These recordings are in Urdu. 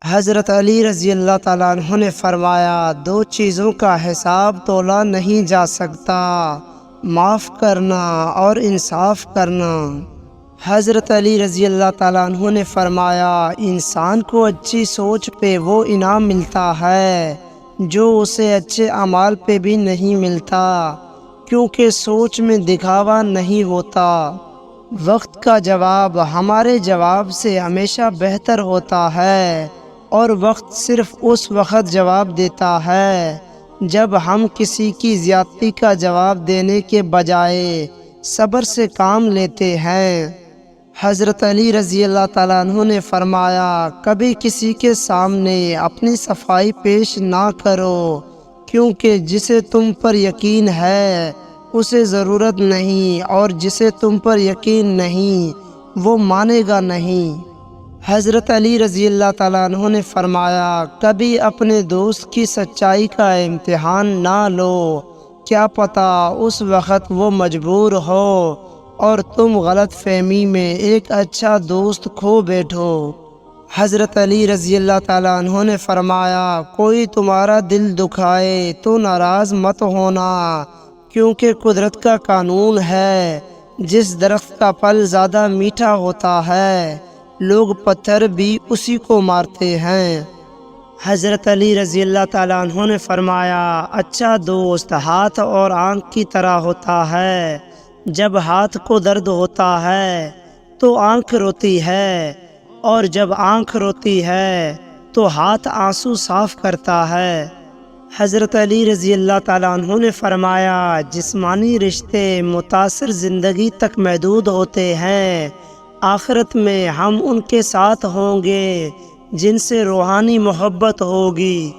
حضرت علی رضی اللہ تعالیٰ عنہ نے فرمایا، دو چیزوں کا حساب تولا نہیں جا سکتا، معاف کرنا اور انصاف کرنا۔ حضرت علی رضی اللہ تعالیٰ عنہ نے فرمایا، انسان کو اچھی سوچ پہ وہ انعام ملتا ہے جو اسے اچھے اعمال پہ بھی نہیں ملتا، کیونکہ سوچ میں دکھاوا نہیں ہوتا۔ وقت کا جواب ہمارے جواب سے ہمیشہ بہتر ہوتا ہے، اور وقت صرف اس وقت جواب دیتا ہے جب ہم کسی کی زیادتی کا جواب دینے کے بجائے صبر سے کام لیتے ہیں۔ حضرت علی رضی اللہ تعالیٰ عنہ نے فرمایا، کبھی کسی کے سامنے اپنی صفائی پیش نہ کرو، کیونکہ جسے تم پر یقین ہے اسے ضرورت نہیں، اور جسے تم پر یقین نہیں وہ مانے گا نہیں۔ حضرت علی رضی اللہ تعالیٰ عنہ نے فرمایا، کبھی اپنے دوست کی سچائی کا امتحان نہ لو، کیا پتہ اس وقت وہ مجبور ہو اور تم غلط فہمی میں ایک اچھا دوست کھو بیٹھو۔ حضرت علی رضی اللہ تعالیٰ عنہ نے فرمایا، کوئی تمہارا دل دکھائے تو ناراض مت ہونا، کیونکہ قدرت کا قانون ہے، جس درخت کا پھل زیادہ میٹھا ہوتا ہے لوگ پتھر بھی اسی کو مارتے ہیں۔ حضرت علی رضی اللہ تعالیٰ عنہ نے فرمایا، اچھا دوست ہاتھ اور آنکھ کی طرح ہوتا ہے، جب ہاتھ کو درد ہوتا ہے تو آنکھ روتی ہے، اور جب آنکھ روتی ہے تو ہاتھ آنسو صاف کرتا ہے۔ حضرت علی رضی اللہ تعالیٰ عنہ نے فرمایا، جسمانی رشتے متاثر زندگی تک محدود ہوتے ہیں، آخرت میں ہم ان کے ساتھ ہوں گے جن سے روحانی محبت ہوگی۔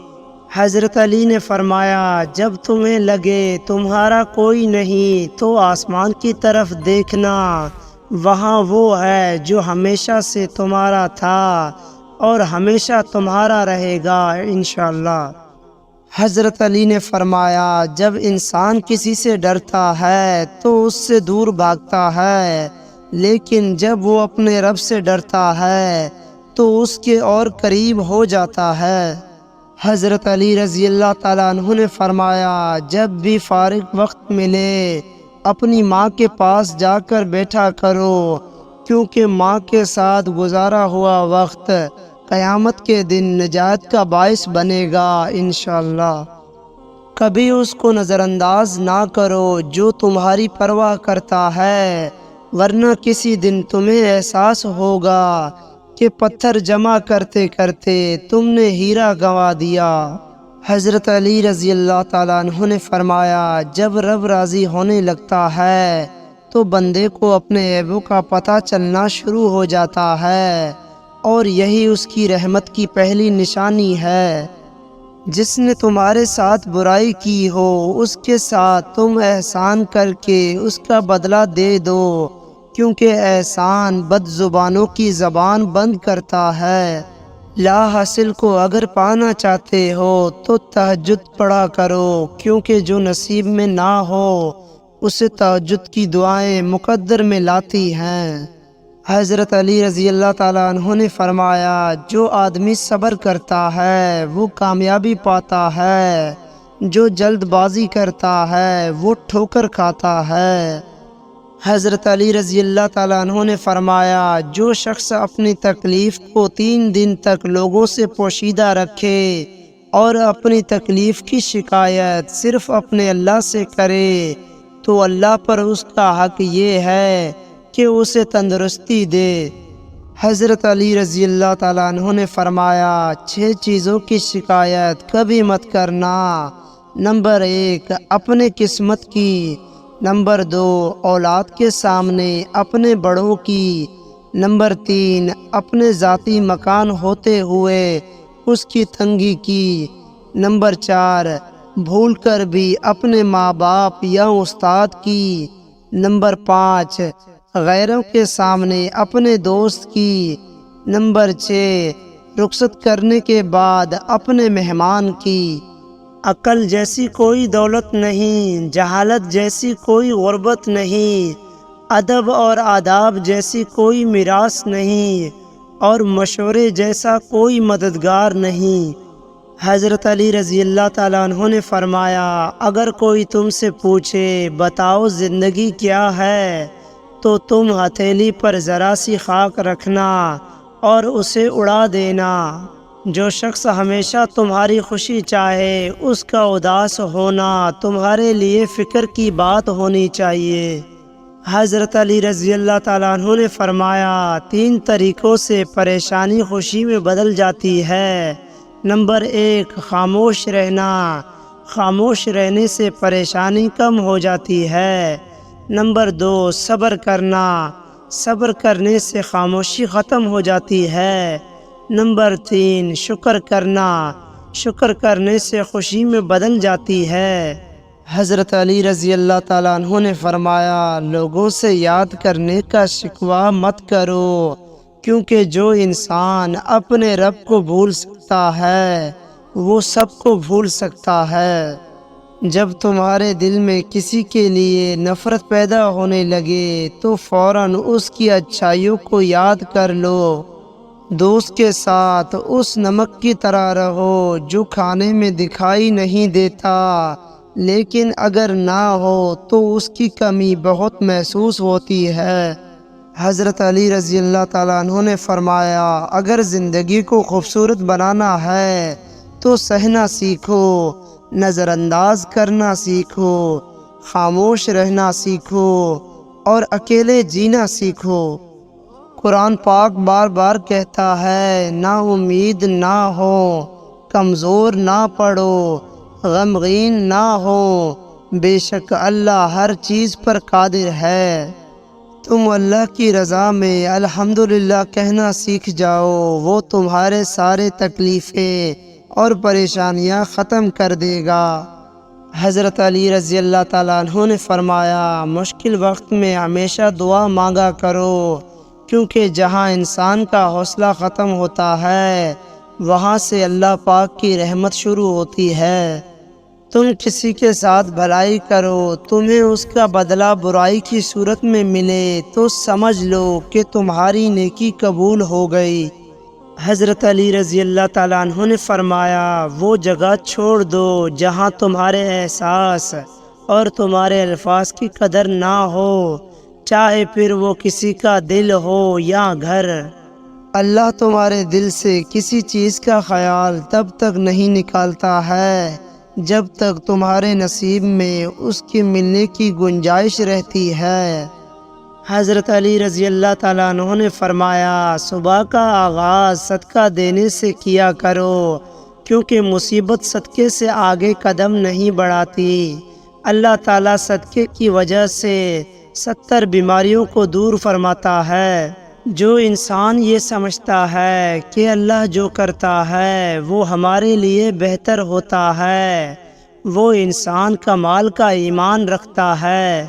حضرت علی نے فرمایا، جب تمہیں لگے تمہارا کوئی نہیں تو آسمان کی طرف دیکھنا، وہاں وہ ہے جو ہمیشہ سے تمہارا تھا اور ہمیشہ تمہارا رہے گا انشاءاللہ۔ حضرت علی نے فرمایا، جب انسان کسی سے ڈرتا ہے تو اس سے دور بھاگتا ہے، لیکن جب وہ اپنے رب سے ڈرتا ہے تو اس کے اور قریب ہو جاتا ہے۔ حضرت علی رضی اللہ تعالیٰ عنہ نے فرمایا، جب بھی فارغ وقت ملے اپنی ماں کے پاس جا کر بیٹھا کرو، کیونکہ ماں کے ساتھ گزارا ہوا وقت قیامت کے دن نجات کا باعث بنے گا انشاءاللہ۔ کبھی اس کو نظر انداز نہ کرو جو تمہاری پرواہ کرتا ہے، ورنہ کسی دن تمہیں احساس ہوگا کہ پتھر جمع کرتے کرتے تم نے ہیرا گنوا دیا۔ حضرت علی رضی اللہ تعالیٰ عنہ نے فرمایا، جب رب راضی ہونے لگتا ہے تو بندے کو اپنے عیبوں کا پتہ چلنا شروع ہو جاتا ہے، اور یہی اس کی رحمت کی پہلی نشانی ہے۔ جس نے تمہارے ساتھ برائی کی ہو اس کے ساتھ تم احسان کر کے اس کا بدلہ دے دو، کیونکہ احسان بد زبانوں کی زبان بند کرتا ہے۔ لا حاصل کو اگر پانا چاہتے ہو تو تہجد پڑھا کرو، کیونکہ جو نصیب میں نہ ہو اسے تہجد کی دعائیں مقدر میں لاتی ہیں۔ حضرت علی رضی اللہ تعالیٰ عنہ نے فرمایا، جو آدمی صبر کرتا ہے وہ کامیابی پاتا ہے، جو جلد بازی کرتا ہے وہ ٹھوکر کھاتا ہے۔ حضرت علی رضی اللہ تعالیٰ عنہ نے فرمایا، جو شخص اپنی تکلیف کو 3 دن تک لوگوں سے پوشیدہ رکھے اور اپنی تکلیف کی شکایت صرف اپنے اللہ سے کرے تو اللہ پر اس کا حق یہ ہے کہ اسے تندرستی دے۔ حضرت علی رضی اللہ تعالیٰ عنہ نے فرمایا، 6 چیزوں کی شکایت کبھی مت کرنا۔ نمبر 1، اپنے قسمت کی۔ نمبر 2، اولاد کے سامنے اپنے بڑوں کی۔ نمبر 3، اپنے ذاتی مکان ہوتے ہوئے اس کی تنگی کی۔ نمبر 4، بھول کر بھی اپنے ماں باپ یا استاد کی۔ نمبر 5، غیروں کے سامنے اپنے دوست کی۔ نمبر 6، رخصت کرنے کے بعد اپنے مہمان کی۔ عقل جیسی کوئی دولت نہیں، جہالت جیسی کوئی غربت نہیں، ادب اور آداب جیسی کوئی میراث نہیں، اور مشورے جیسا کوئی مددگار نہیں۔ حضرت علی رضی اللہ تعالیٰ عنہ نے فرمایا، اگر کوئی تم سے پوچھے بتاؤ زندگی کیا ہے، تو تم ہتھیلی پر ذرا سی خاک رکھنا اور اسے اڑا دینا۔ جو شخص ہمیشہ تمہاری خوشی چاہے، اس کا اداس ہونا تمہارے لیے فکر کی بات ہونی چاہیے۔ حضرت علی رضی اللہ تعالیٰ عنہ نے فرمایا، 3 طریقوں سے پریشانی خوشی میں بدل جاتی ہے۔ نمبر 1، خاموش رہنا۔ خاموش رہنے سے پریشانی کم ہو جاتی ہے۔ نمبر 2، صبر کرنا۔ صبر کرنے سے خاموشی ختم ہو جاتی ہے۔ نمبر 3، شکر کرنا۔ شکر کرنے سے خوشی میں بدل جاتی ہے۔ حضرت علی رضی اللہ تعالیٰ عنہ نے فرمایا، لوگوں سے یاد کرنے کا شکوہ مت کرو، کیونکہ جو انسان اپنے رب کو بھول سکتا ہے وہ سب کو بھول سکتا ہے۔ جب تمہارے دل میں کسی کے لیے نفرت پیدا ہونے لگے تو فوراً اس کی اچھائیوں کو یاد کر لو۔ دوست کے ساتھ اس نمک کی طرح رہو جو کھانے میں دکھائی نہیں دیتا، لیکن اگر نہ ہو تو اس کی کمی بہت محسوس ہوتی ہے۔ حضرت علی رضی اللہ تعالیٰ عنہ نے فرمایا، اگر زندگی کو خوبصورت بنانا ہے تو سہنا سیکھو، نظر انداز کرنا سیکھو، خاموش رہنا سیکھو اور اکیلے جینا سیکھو۔ قرآن پاک بار بار کہتا ہے، نا امید نہ ہو، کمزور نہ پڑو، غمگین نہ ہو، بے شک اللہ ہر چیز پر قادر ہے۔ تم اللہ کی رضا میں الحمدللہ کہنا سیکھ جاؤ، وہ تمہارے سارے تکلیفیں اور پریشانیاں ختم کر دے گا۔ حضرت علی رضی اللہ تعالیٰ عنہ نے فرمایا، مشکل وقت میں ہمیشہ دعا مانگا کرو، کیونکہ جہاں انسان کا حوصلہ ختم ہوتا ہے وہاں سے اللہ پاک کی رحمت شروع ہوتی ہے۔ تم کسی کے ساتھ بھلائی کرو، تمہیں اس کا بدلہ برائی کی صورت میں ملے تو سمجھ لو کہ تمہاری نیکی قبول ہو گئی۔ حضرت علی رضی اللہ تعالیٰ عنہ نے فرمایا، وہ جگہ چھوڑ دو جہاں تمہارے احساس اور تمہارے الفاظ کی قدر نہ ہو، چاہے پھر وہ کسی کا دل ہو یا گھر۔ اللہ تمہارے دل سے کسی چیز کا خیال تب تک نہیں نکالتا ہے جب تک تمہارے نصیب میں اس کے ملنے کی گنجائش رہتی ہے۔ حضرت علی رضی اللہ تعالیٰ عنہ نے فرمایا، صبح کا آغاز صدقہ دینے سے کیا کرو، کیونکہ مصیبت صدقے سے آگے قدم نہیں بڑھاتی۔ اللہ تعالیٰ صدقے کی وجہ سے 70 بیماریوں کو دور فرماتا ہے۔ جو انسان یہ سمجھتا ہے کہ اللہ جو کرتا ہے وہ ہمارے لیے بہتر ہوتا ہے، وہ انسان کمال کا ایمان رکھتا ہے۔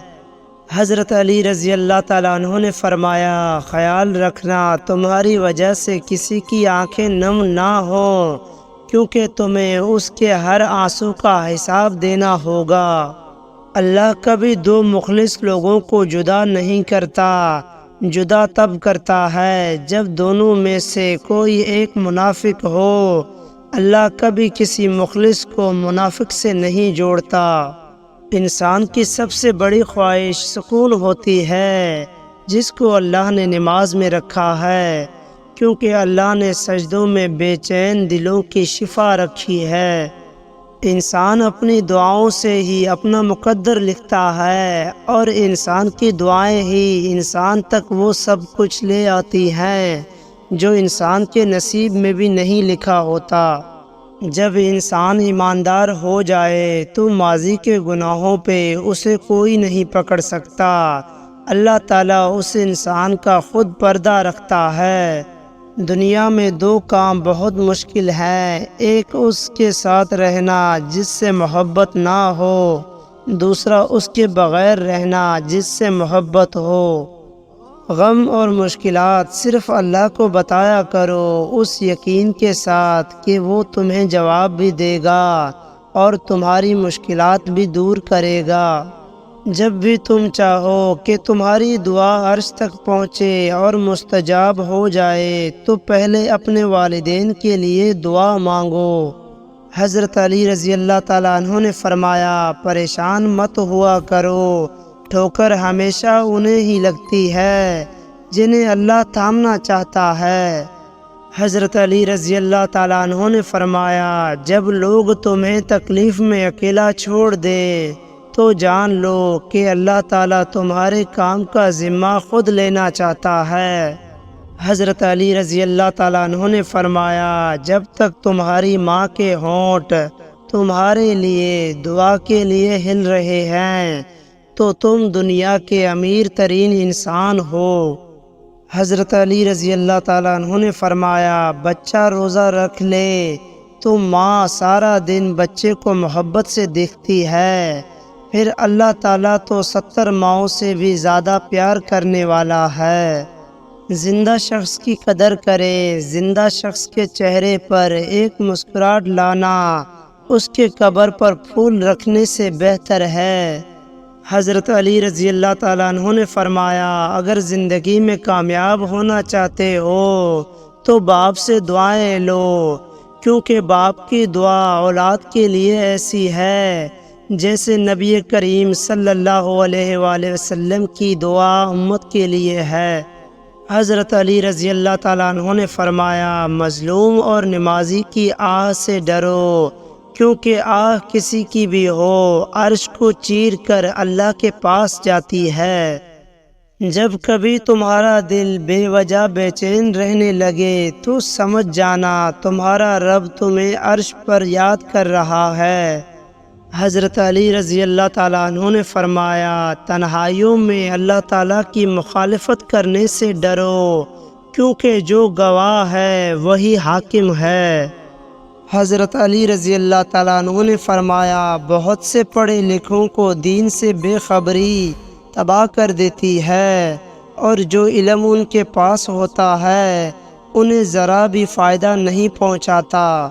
حضرت علی رضی اللہ تعالیٰ عنہ نے فرمایا، خیال رکھنا تمہاری وجہ سے کسی کی آنکھیں نم نہ ہوں، کیونکہ تمہیں اس کے ہر آنسو کا حساب دینا ہوگا۔ اللہ کبھی 2 مخلص لوگوں کو جدا نہیں کرتا، جدا تب کرتا ہے جب دونوں میں سے کوئی ایک منافق ہو۔ اللہ کبھی کسی مخلص کو منافق سے نہیں جوڑتا۔ انسان کی سب سے بڑی خواہش سکون ہوتی ہے، جس کو اللہ نے نماز میں رکھا ہے، کیونکہ اللہ نے سجدوں میں بے چین دلوں کی شفا رکھی ہے۔ انسان اپنی دعاؤں سے ہی اپنا مقدر لکھتا ہے، اور انسان کی دعائیں ہی انسان تک وہ سب کچھ لے آتی ہیں جو انسان کے نصیب میں بھی نہیں لکھا ہوتا۔ جب انسان ایماندار ہو جائے تو ماضی کے گناہوں پہ اسے کوئی نہیں پکڑ سکتا۔ اللہ تعالیٰ اس انسان کا خود پردہ رکھتا ہے۔ دنیا میں 2 کام بہت مشکل ہیں، ایک اس کے ساتھ رہنا جس سے محبت نہ ہو، دوسرا اس کے بغیر رہنا جس سے محبت ہو۔ غم اور مشکلات صرف اللہ کو بتایا کرو، اس یقین کے ساتھ کہ وہ تمہیں جواب بھی دے گا اور تمہاری مشکلات بھی دور کرے گا۔ جب بھی تم چاہو کہ تمہاری دعا عرش تک پہنچے اور مستجاب ہو جائے تو پہلے اپنے والدین کے لیے دعا مانگو۔ حضرت علی رضی اللہ تعالیٰ عنہ نے فرمایا، پریشان مت ہوا کرو، ٹھوکر ہمیشہ انہیں ہی لگتی ہے جنہیں اللہ تھامنا چاہتا ہے۔ حضرت علی رضی اللہ تعالیٰ عنہ نے فرمایا، جب لوگ تمہیں تکلیف میں اکیلا چھوڑ دے تو جان لو کہ اللہ تعالیٰ تمہارے کام کا ذمہ خود لینا چاہتا ہے۔ حضرت علی رضی اللہ تعالیٰ عنہ نے فرمایا، جب تک تمہاری ماں کے ہونٹ تمہارے لیے دعا کے لیے ہل رہے ہیں تو تم دنیا کے امیر ترین انسان ہو۔ حضرت علی رضی اللہ تعالیٰ عنہ نے فرمایا، بچہ روزہ رکھ لے تو ماں سارا دن بچے کو محبت سے دیکھتی ہے، پھر اللہ تعالیٰ تو 70 ماؤں سے بھی زیادہ پیار کرنے والا ہے۔ زندہ شخص کی قدر کرے، زندہ شخص کے چہرے پر ایک مسکراہٹ لانا اس کے قبر پر پھول رکھنے سے بہتر ہے۔ حضرت علی رضی اللہ تعالیٰ عنہ نے فرمایا، اگر زندگی میں کامیاب ہونا چاہتے ہو تو باپ سے دعائیں لو، کیونکہ باپ کی دعا اولاد کے لیے ایسی ہے جیسے نبی کریم صلی اللہ علیہ وآلہ وسلم کی دعا امت کے لیے ہے۔ حضرت علی رضی اللہ تعالیٰ عنہ نے فرمایا، مظلوم اور نمازی کی آہ سے ڈرو، کیونکہ آہ کسی کی بھی ہو عرش کو چیر کر اللہ کے پاس جاتی ہے۔ جب کبھی تمہارا دل بے وجہ بے چین رہنے لگے تو سمجھ جانا تمہارا رب تمہیں عرش پر یاد کر رہا ہے۔ حضرت علی رضی اللہ تعالیٰ عنہ نے فرمایا، تنہائیوں میں اللہ تعالیٰ کی مخالفت کرنے سے ڈرو، کیونکہ جو گواہ ہے وہی حاکم ہے۔ حضرت علی رضی اللہ تعالیٰ عنہ نے فرمایا، بہت سے پڑھے لکھوں کو دین سے بے خبری تباہ کر دیتی ہے، اور جو علم ان کے پاس ہوتا ہے انہیں ذرا بھی فائدہ نہیں پہنچاتا۔